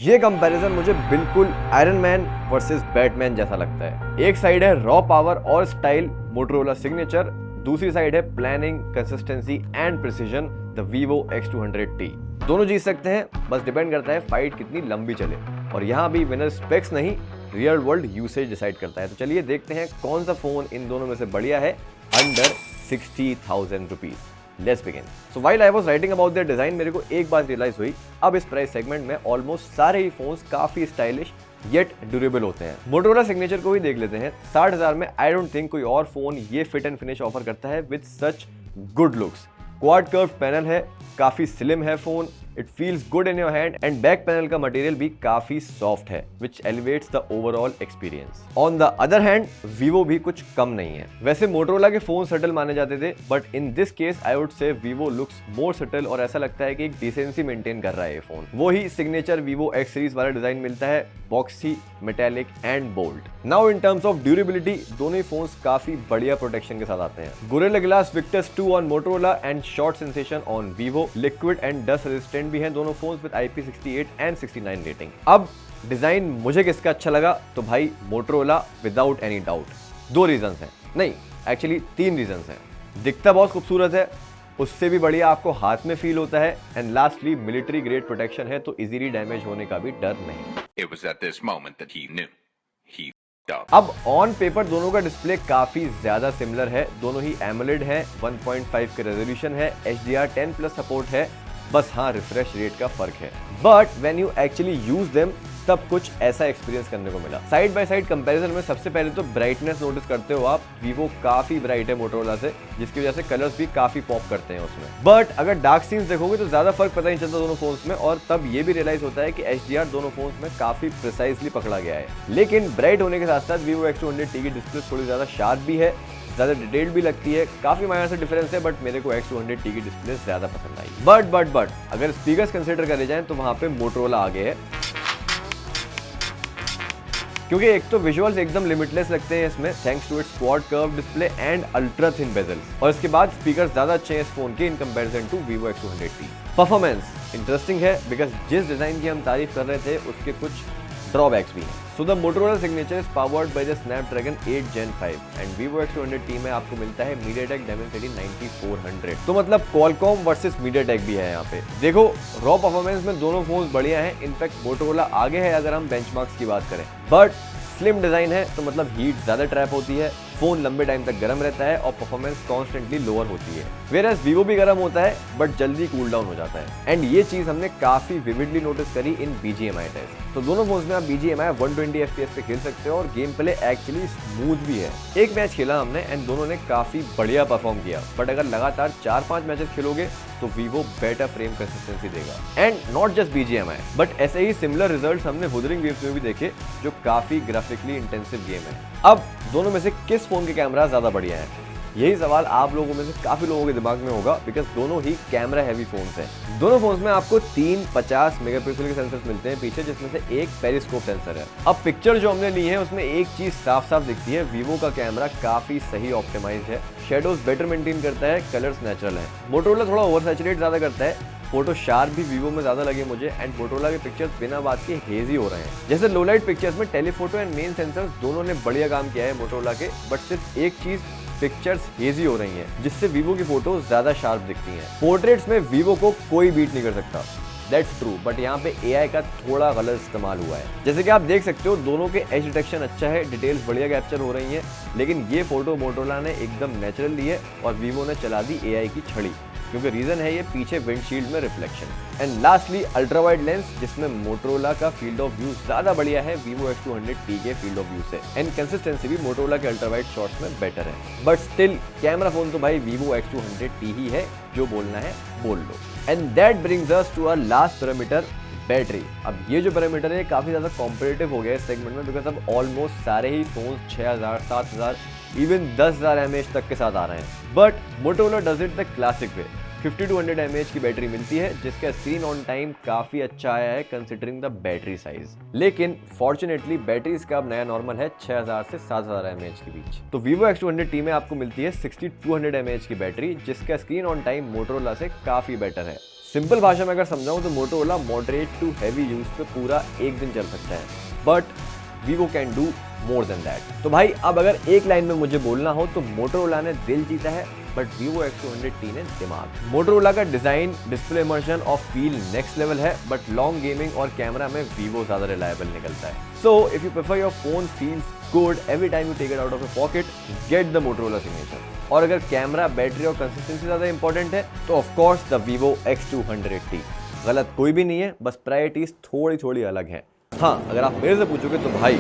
ये कंपैरिजन मुझे बिल्कुल आयरन मैन वर्सेस बैटमैन जैसा लगता है। एक साइड है रॉ पावर और स्टाइल मोटोरोला सिग्नेचर, दूसरी साइड है planning, consistency and precision the Vivo X200T। दोनों जीत सकते हैं, बस डिपेंड करता है फाइट कितनी लंबी चले। और यहाँ भी विनर स्पेक्स नहीं, रियल वर्ल्ड यूसेज डिसाइड करता है। तो चलिए देखते हैं कौन सा फोन इन दोनों में से बढ़िया है under 60,000 rupees. Let's begin. So while I was writing about their design, मेरे को एक बात रियलाइज हुई, अब इस प्राइस सेगमेंट में ऑलमोस्ट सारे ही फोन्स काफी स्टाइलिश येट ड्यूरेबल होते हैं। मोटोरोला सिग्नेचर को ही देख लेते हैं। 60,000 में आई डोंट थिंक कोई और फोन ये फिट एंड फिनिश ऑफर करता है with such good looks. Quad curve panel है, काफी स्लिम है phone, it feels good in your hand and back panel का मटेरियल भी काफी सॉफ्ट है which elevates the overall experience. On the other hand Vivo भी कुछ कम नहीं है। वैसे मोटोरोला के फोन सटल माने जाते थे, but in this case I would say Vivo looks more subtle और ऐसा लगता है कि एक डिसेंसी मेंटेन कर रहा है ये फोन। वो ही सिग्नेचर Vivo X सीरीज वाला डिजाइन मिलता है, boxy, metallic and bold. Now in terms of durability दोनों ही फोन्स काफी बढ़िया प्रोटेक्शन के साथ आते हैं। Gorilla glass Victus 2 on Motorola and short sensation on Vivo, liquid and dust resistant भी हैं दोनों phones with IP68 and 69 rating. अब डिजाइन मुझे किसका अच्छा लगा, तो भाई मोटोरोला विदाउट एनी डाउट। दो रीजंस हैं, नहीं एक्चुअली 3 रीजंस हैं। दिखता बहुत खूबसूरत है, उससे भी बढ़िया आपको हाथ में फील होता है, and lastly military grade protection है, तो इजीली डैमेज होने का भी डर नहीं। It was at this moment that he knew. He f***ed up. अब ऑन पेपर दोनों का डिस्प्ले काफी ज्यादा सिमिलर है। दोनों ही एमोलेड है, 1.5 के रेजोल्यूशन है, HDR10+ सपोर्ट है, बस हाँ रिफ्रेश रेट का फर्क है। But when you actually use them तब कुछ ऐसा एक्सपीरियंस करने को मिला। साइड बाय साइड कंपैरिजन में सबसे पहले तो ब्राइटनेस नोटिस करते हो आप, Vivo काफी ब्राइट है मोटोरोला से, जिसकी वजह से कलर्स भी काफी पॉप करते हैं उसमें। बट अगर डार्क सीन्स देखोगे तो ज्यादा फर्क पता नहीं चलता दोनों फोन्स में, और तब ये भी रियलाइज होता है कि HDR दोनों फोन्स में काफी प्रिसाइजली पकड़ा गया है। लेकिन ब्राइट होने के साथ साथ Vivo X200T की डिस्प्ले थोड़ी ज्यादा शार्प भी है, ज्यादा डिटेल्ड भी लगती है। काफी माइनर से डिफरेंस है, बट मेरे को X200T की डिस्प्ले ज्यादा पसंद आई। बट अगर स्पीकर्स कंसीडर करे जाएं तो वहां पे मोटोरोला आगे है, क्योंकि एक तो विजुअल्स एकदम लिमिटलेस लगते हैं इसमें thanks to its quad curve display and ultra thin bezels, और इसके बाद स्पीकर्स ज्यादा अच्छे हैं इस फोन के in comparison to Vivo X200T। Performance interesting है बिकॉज जिस डिजाइन की हम तारीफ कर रहे थे उसके कुछ ड्रॉबैक्स भी हैं। So the Motorola signature is powered by the Snapdragon 8 Gen 5 and Vivo X200T में आपको मिलता है MediaTek Dimensity 9400। तो मतलब Qualcomm वर्सेस MediaTek भी है यहाँ पे। देखो रॉ परफॉर्मेंस में दोनों फोन्स बढ़िया हैं, इनफैक्ट मोटोरोला आगे है अगर हम बेंचमार्क्स की बात करें। बट स्लिम डिजाइन है तो मतलब हीट ज्यादा ट्रैप होती है, फोन लंबे टाइम तक गर्म रहता है और परफॉर्मेंस कॉन्स्टेंटली लोअर होती है। वेयरएज Vivo भी गर्म होता है बट जल्दी कूल डाउन हो जाता है, एंड ये चीज हमने काफी विविडली नोटिस करी इन BGMI टेस्ट। तो दोनों फोन्स में आप BGMI 120 FPS पे खेल सकते हो और गेम प्ले एक्चुअली स्मूथ भी है। एक मैच खेला हमने एंड दोनों ने काफी बढ़िया परफॉर्म किया, बट अगर लगातार 4-5 मैचेस खेलोगे तो Vivo बेटर फ्रेम कंसिस्टेंसी देगा। And not just BGMI but ऐसे ही सिमिलर रिजल्ट्स हमने Wuthering Waves में भी देखे, जो काफी ग्राफिकली इंटेंसिव गेम है। अब दोनों में से किस फोन के कैमरा ज्यादा बढ़िया है, यही सवाल आप लोगों में से काफी लोगों के दिमाग में होगा, बिकॉज दोनों ही कैमरा हैवी फोन्स हैं। दोनों फोन्स में आपको 3 50 मेगापिक्सल के सेंसर्स मिलते हैं पीछे, जिसमें से एक पेरिस्कोप सेंसर है। अब पिक्चर जो हमने ली है उसमें एक चीज साफ साफ दिखती है, Vivo का कैमरा काफी सही ऑप्टिमाइज है, शेडोज बेटर मेंटेन करता है, कलर्स नेचुरल है। मोटोरोला थोड़ा ओवर सैचुरेट ज्यादा करता है, फोटो शार्प भी Vivo में ज्यादा लगे मुझे, एंड मोटोरोला के पिक्चर्स बिना बात के हेजी हो रहे हैं। जैसे लो लाइट पिक्चर्स में टेलीफोटो एंड मेन सेंसर्स दोनों ने बढ़िया काम किया है मोटोरोला के, बट सिर्फ एक चीज पिक्चर्स हेजी हो रही हैं, जिससे Vivo की फोटो ज्यादा शार्प दिखती हैं। पोर्ट्रेट्स में Vivo को कोई बीट नहीं कर सकता, दैट्स ट्रू, बट यहाँ पे AI का थोड़ा गलत इस्तेमाल हुआ है। जैसे कि आप देख सकते हो दोनों के एज डिटेक्शन अच्छा है, डिटेल्स बढ़िया कैप्चर हो रही हैं, लेकिन ये फोटो मोटोरोला ने एकदम नेचुरल ली है और Vivo ने चला दी AI की छड़ी, क्योंकि रीजन है ये पीछे विंडशील्ड में reflection. And lastly ultra wide lens, जिसमें मोटोरोला का फील्ड ऑफ व्यू ज्यादा बढ़िया है Vivo X200T के फील्ड ऑफ व्यू से, एंड कंसिस्टेंसी भी मोटोरोला के अल्ट्रा वाइड शॉट्स में बेटर है। बट स्टिल कैमरा फोन तो भाई Vivo X200T ही है, जो बोलना है बोल लो। And that brings us to our last parameter, battery. अब ये जो पैरामीटर है काफी ज्यादा कॉम्पिटिटिव हो गया इस सेगमेंट में, बिकॉज अब ऑलमोस्ट सारे ही फोन 6000, 7000, इवन 10,000 mAh तक के साथ आ रहे हैं। But Motorola does it the classic way, 50 to 100 mAh की बैटरी मिलती है, जिसका स्क्रीन ऑन टाइम काफी अच्छा आया है कंसिडरिंग द बैटरी साइज। लेकिन फॉर्चुनेटली बैटरीज का अब नया नॉर्मल है 6000 से 7000 mAh के बीच। तो Vivo X200T में आपको मिलती है 60 to 100 mAh की बैटरी, जिसका स्क्रीन ऑन टाइम मोटोरोला से काफी बेटर है। सिंपल भाषा में अगर समझाऊं तो Motorola moderate to heavy use पे पूरा एक दिन चल सकता है, but Vivo can do more than that. तो भाई अब अगर एक लाइन में मुझे बोलना हो तो मोटोरोला ने दिल जीता है, बट वीवो X200T ने दिमाग। मोटोरोला का डिजाइन, डिस्प्ले इमर्शन और फील नेक्स्ट लेवल है, बट लॉन्ग गेमिंग और कैमरा में वीवो ज्यादा रिलायबल निकलता है। So if you prefer your phone feels good every time you take it out of your pocket, get the Motorola signature. और अगर camera, battery और consistency ज्यादा इंपॉर्टेंट है तो of course the Vivo X200T। गलत कोई भी नहीं है, बस प्रायोरिटीज थोड़ी थोड़ी अलग है। हाँ, अगर आप मेरे से पूछोगे तो भाई